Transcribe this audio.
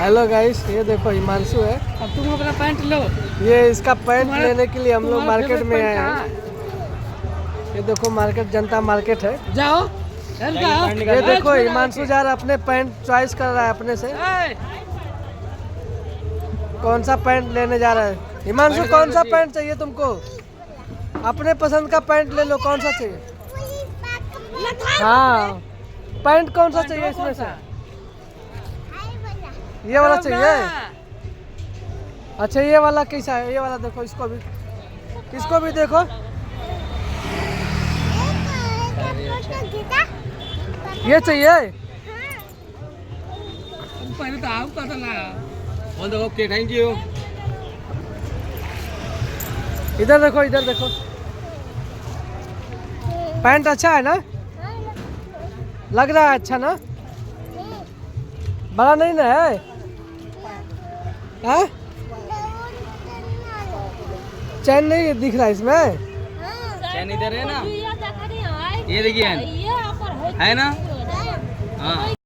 Hello guys, ये देखो हिमांशु है। अब तुम अपना पैंट लो। ये इसका पैंट लेने के लिए हम लोग मार्केट में आए हैं। ये देखो मार्केट, जनता मार्केट है। जाओ। ये देखो हिमांशु जा रहा अपने पैंट चॉइस कर रहा है अपने से। कौन सा पैंट लेने जा रहा है हिमांशु? कौन सा पैंट चाहिए तुमको? अपने पसंद का पैंट ले लो। कौन सा चाहिए? हाँ, पैंट कौन सा चाहिए इसमें से? ये वाला चाहिए? अच्छा, ये वाला कैसा है? ये वाला देखो, इसको भी देखो। ये चाहिए? पहले तो आप पता लगा। Okay, thank you. इधर देखो। पैंट अच्छा है ना? लग रहा है अच्छा ना? बड़ा नहीं ना है? हाँ? चैन नहीं दिख रहा इसमें? चैन इधर है ना, ये देखिए है ना। हाँ